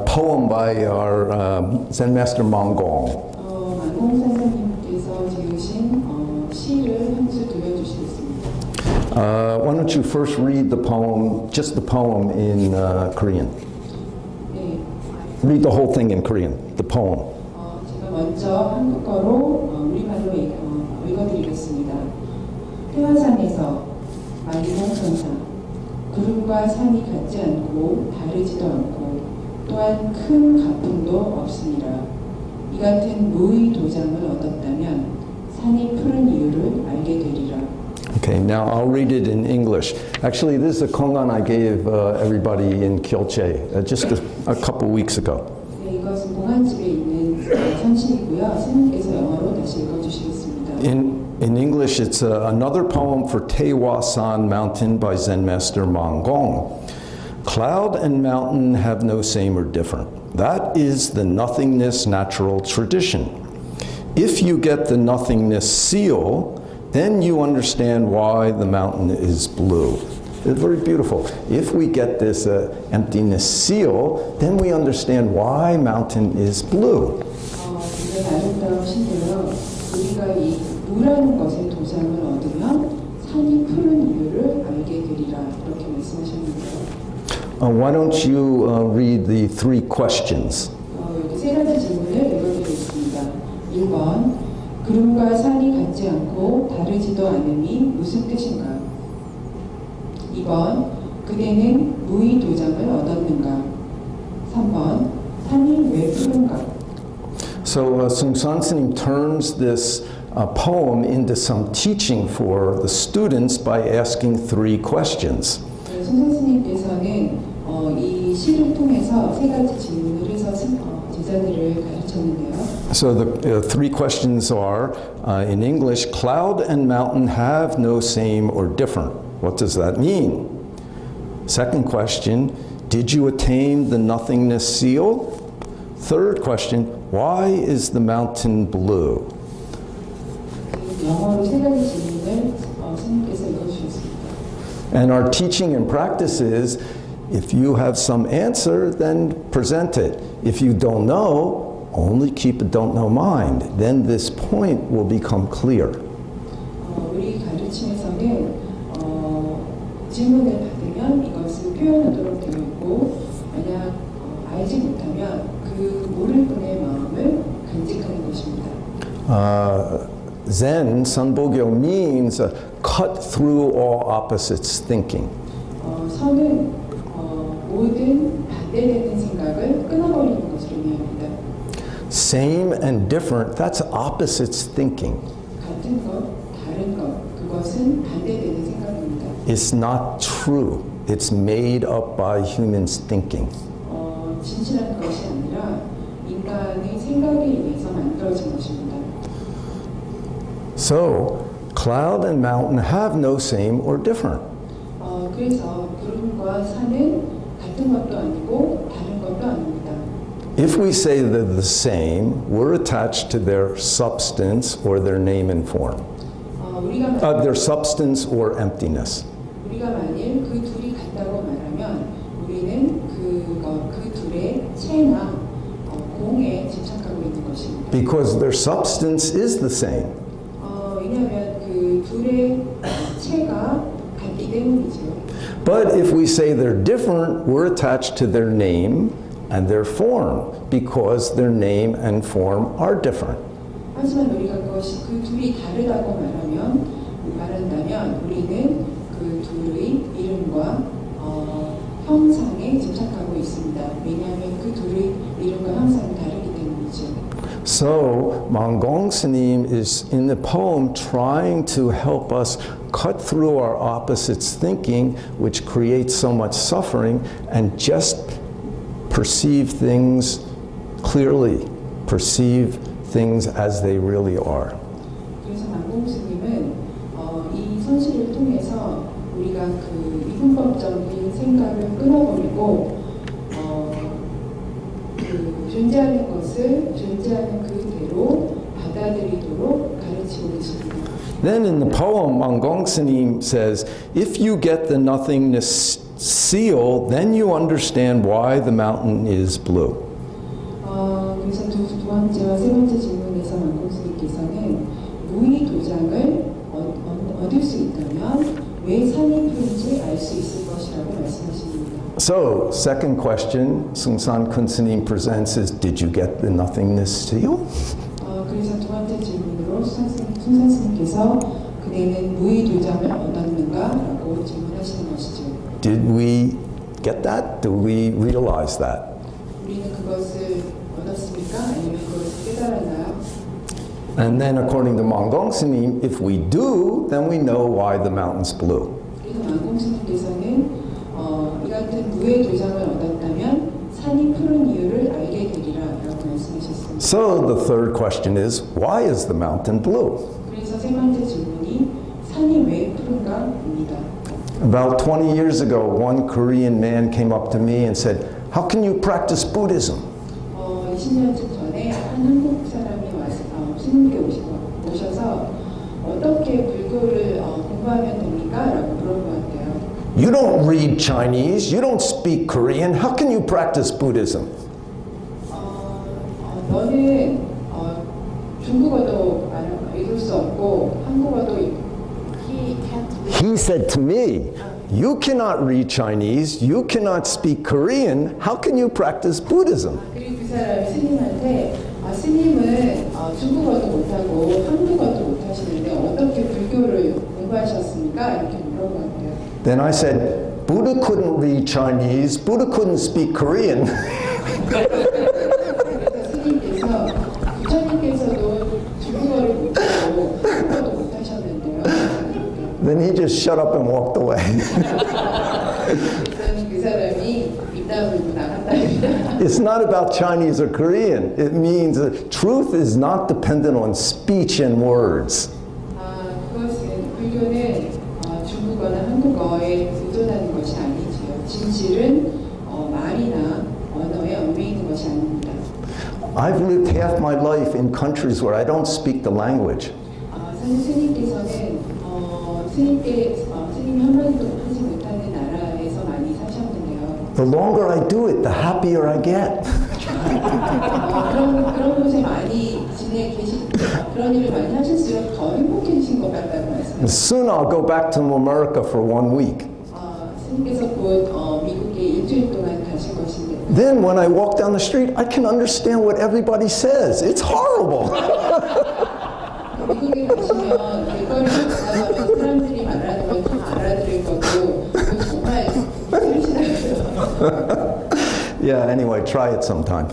poem by our Zen Master Dae 만공 선생님께서 지으신 시를 한 수 들려주시겠습니다. Why don't you first read the poem, just the poem in Korean? 네, Read the whole thing in Korean, the poem. 제가 먼저 한국어로 우리말로 읽어드리겠습니다. 태화산에서 대봉선사 구름과 산이 같지 않고 다르지도 않고 또한 큰 가풍도 없습니다. 이 같은 무의 도장을 얻었다면 산이 푸른 이유를 알게 되리라. Okay, now I'll read it in English. Actually, this is a kongan I gave everybody in Kyoche just a couple weeks ago. 네, 이것은 봉안집에 있는 선실이고요. 스님께서 영어로 다시 읽어주시겠습니다. In English, it's another poem for Taewa-san Mountain by Zen Master Dae. Cloud and mountain have no same or different. That is the nothingness natural tradition. If you get the nothingness seal, then you understand why the mountain is blue. It's very beautiful. If we get this emptiness seal, then we understand why mountain is blue. 굉장히 아름다우신데요. 우리가 이 무라는 것의 도장을 얻으면 산이 푸른 이유를 알게 되리라 이렇게 말씀하셨는데요. Why don't you read the three questions? 여기 세 가지 질문을 읽어드리겠습니다. 1번, 구름과 산이 같지 않고 다르지도 않음이 무슨 뜻인가? 2번, 그대는 무의 도장을 얻었는가? 3번, 산이 왜 푸른가? So Sung-san S님 turns this poem into some teaching for the students by asking three questions. 송 스님께서는 이 시를 통해서 세 가지 질문을 해서 제자들을 가르쳤는데요. So the three questions are, in English, cloud and mountain have no same or different. What does that mean? Second question, did you attain the nothingness seal? Third question, why is the mountain blue? 영어로 세 가지 질문을 스님께서 읽어주셨습니다. And our teaching and practice is, if you have some answer, then present it. If you don't know, only keep a don't know mind. Then this point will become clear. 우리 가르침에서는 질문을 받으면 이것을 표현하도록 되어 있고, 만약 알지 못하면 그 모를 분의 마음을 간직하는 것입니다. Zen, Sanbogyo, means cut through all opposites thinking. 선은 모든 반대되는 생각을 끊어버리는 것을 의미합니다. Same and different, that's opposites thinking. 같은 것, 다른 것, 그것은 반대되는 생각입니다. It's not true. It's made up by humans thinking. 진실한 것이 아니라 인간의 생각에 의해서 만들어진 것입니다. So, cloud and mountain have no same or different. 그래서 구름과 산은 같은 것도 아니고 다른 것도 아닙니다. If we say they're the same, we're attached to their substance or their name and form. Their substance or emptiness. 우리가 만일 그 둘이 같다고 말하면 우리는 그 둘의 체나 공에 집착하고 있는 것입니다. Because their substance is the same. 왜냐하면 그 둘의 체가 같기 때문이죠. But if we say they're different, we're attached to their name and their form because their name and form are different. 하지만 우리가 그 둘이 다르다고 말한다면 우리는 그 둘의 이름과 형상에 집착하고 있습니다. 왜냐하면 그 둘의 이름과 형상이 다르기 때문이죠. So, Manggong S님 is in the poem trying to help us cut through our opposites thinking, which creates so much suffering, and just perceive things clearly, perceive things as they really are. 그래서 만공 스님은 이 선실을 통해서 우리가 그 이분법적인 생각을 끊어버리고 그 존재하는 것을 존재하는 그대로 받아들이도록 가르치고 계십니다. Then in the poem, Manggong S님 says, if you get the nothingness seal, then you understand why the mountain is blue. 그래서 두 번째와 세 번째 질문에서 만공스님께서는 무의 도장을 얻을 수 있다면 왜 산이 푸른지 알 수 있을 것이라고 말씀하십니다. So, second question Seungsan Kun S님 presents is, did you get the nothingness seal? 그래서 두 번째 질문으로 순산 스님께서 그대는 무의 도장을 얻었는가라고 질문하시는 것이죠. Did we get that? Do we realize that? 우리는 그것을 얻었습니까? 아니면 그것을 깨달았나요? And then according to Manggong S님, if we do, then we know why the mountain's blue. 그래서 만공스님께서는 이 같은 무의 도장을 얻었다면 산이 푸른 이유를 알게 되리라라고 말씀하셨습니다. So the third question is, why is the mountain blue? 그래서 세 번째 질문이 산이 왜 푸른가입니다. About 20 years ago, one Korean man came up to me and said, how can you practice Buddhism? 20년쯤 전에 한 한국 사람이 와서 스님께 오셔서 어떻게 불교를 공부하면 됩니까? 라고 물어보았대요. You don't read Chinese, you don't speak Korean, how can you practice Buddhism? 너는 중국어도 읽을 수 없고 한국어도 He said to me, you cannot read Chinese, you cannot speak Korean, how can you practice Buddhism? 그리고 그 사람이 스님한테 스님은 중국어도 못하고 한국어도 못하시는데 어떻게 불교를 공부하셨습니까? 이렇게 물어봤대요. Then I said, Buddha couldn't read Chinese, Buddha couldn't speak Korean. 그래서 스님께서 부처님께서도 중국어를 못하고 한국어도 못하셨는데요. Then he just shut up and walked away. 그 사람이 입 다물고 나갔답니다. It's not about Chinese or Korean. It means that truth is not dependent on speech and words. 그것은 불교는 중국어나 한국어에 의존하는 것이 아니지요. 진실은 말이나 언어에 얽매 있는 것이 아닙니다. I've lived half my life in countries where I don't speak the language. 스님께서는 스님이 한마디도 하지 못하는 나라에서 많이 사셨는데요. The longer I do it, the happier I get. 그런 곳에 많이 그런 일을 많이 하실수록 더 행복해지신 것 같다고 말씀하셨습니다. Soon I'll go back to America for 1 week. 스님께서 곧 미국에 일주일 동안 가실 것인데. Then when I walk down the street, I can understand what everybody says. It's horrible. 미국에 가시면 길거리를 지나가면 사람들이 말하는 걸 다 알아들을 거고 정말 싫으시다고요. Yeah, anyway, try it sometime.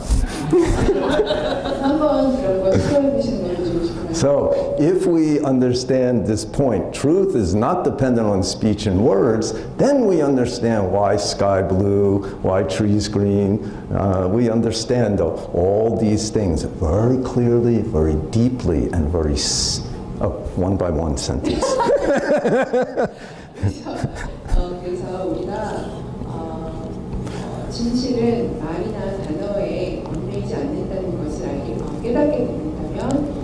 한번 그런 거 시도해보시는 것도 좋으실 것 같아요. So, if we understand this point, truth is not dependent on speech and words, then we understand why sky blue, why trees green. We understand all these things very clearly, very deeply, and very one by one sentence. 그래서 우리가 진실은 말이나 단어에 얽매이지 않는다는 것을 깨닫게 된다면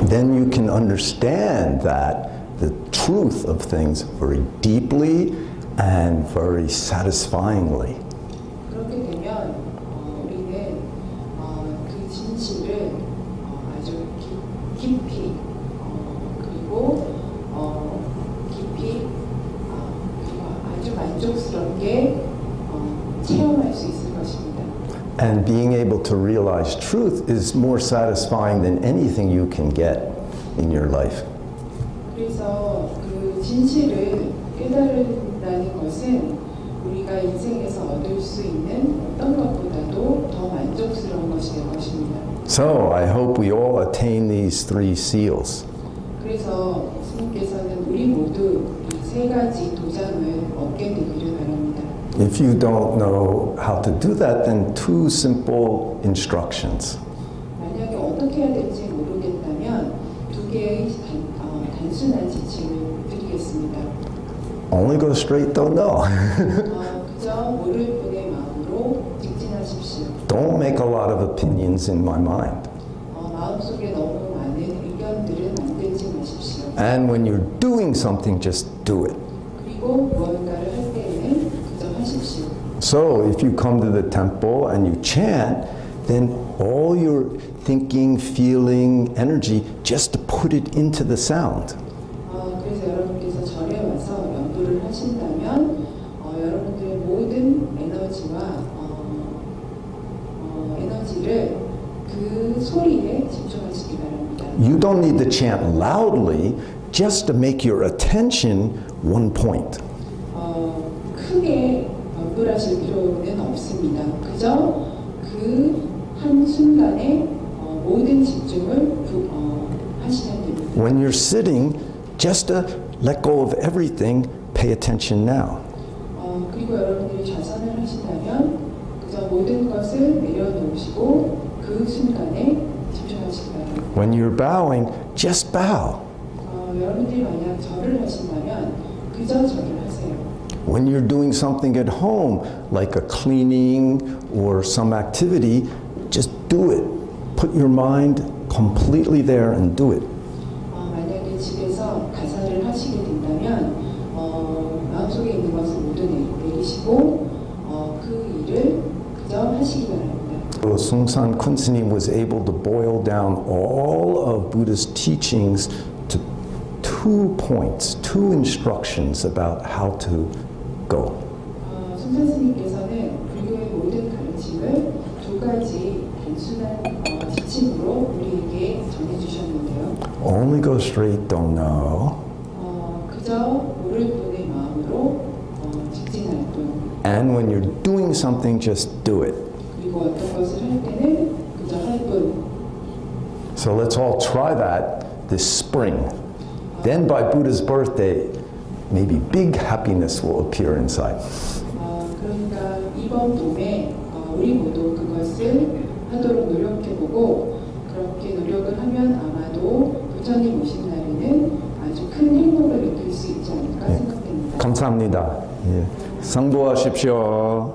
Then you can understand that the truth of things very deeply and very satisfyingly. 그렇게 되면 우리는 그 진실을 아주 깊이 그리고 아주 만족스럽게 체험할 수 있을 것입니다. And being able to realize truth is more satisfying than anything you can get in your life. 그래서 그 진실을 깨달는다는 것은 우리가 인생에서 얻을 수 있는 어떤 것보다도 더 만족스러운 것이 될 것입니다. So I hope we all attain these 3 seals. 그래서 스님께서는 우리 모두 이 3가지 도장을 얻게 되기를 바랍니다. If you don't know how to do that, then 2 simple instructions. 만약에 어떻게 해야 될지 모르겠다면 2개의 단순한 지침을 드리겠습니다. Only go straight, don't know. 그저 모를 뿐의 마음으로 직진하십시오. Don't make a lot of opinions in my mind. 마음속에 너무 많은 의견들을 만들지 마십시오. And when you're doing something, just do it. 그리고 무언가를 할 때에는 그저 So if you come to the temple and you chant, then all your thinking, feeling, energy, just to put it into the sound. 그래서 여러분께서 절에 와서 연구를 하신다면 여러분들의 모든 에너지와 에너지를 그 소리에 집중하시기 바랍니다. You don't need to chant loudly just to make your attention one point. 크게 연구하실 필요는 없습니다. 그저 그 한순간에 모든 집중을 하시면 됩니다. When you're sitting, just to let go of everything, pay attention now. 그리고 여러분들이 좌선을 하신다면 그저 모든 것을 내려놓으시고 그 순간에 집중하시기 바랍니다. When you're bowing, just bow. 여러분들이 만약 절을 하신다면 그저 절을 하세요. When you're doing something at home, like a cleaning or some activity, just do it. Put your mind completely there and do it. 만약에 집에서 가사를 하시게 된다면 마음속에 있는 것을 모두 내리시고 그 일을 그저 하시기 바랍니다. Sungsan Kunsanim was able to boil down all of Buddha's teachings to 2 points, 2 instructions about how to go. 순산 스님께서는 불교의 모든 가르침을 2가지 단순한 지침으로 우리에게 전해주셨는데요. Only go straight, don't know. 그저 모를 뿐의 마음으로 직진할 뿐. And when you're doing something, just do it. 그리고 어떤 것을 할 때는 그저 할 뿐. So let's all try that this spring. Then by Buddha's birthday, maybe big happiness will appear inside. 그러니까 이번 봄에 우리 모두 그것을 하도록 노력해보고 그렇게 노력을 하면 아마도 부처님 오신 날에는 아주 큰 행복을 느낄 수 있지 않을까 생각됩니다. 감사합니다. 예. 성도하십시오.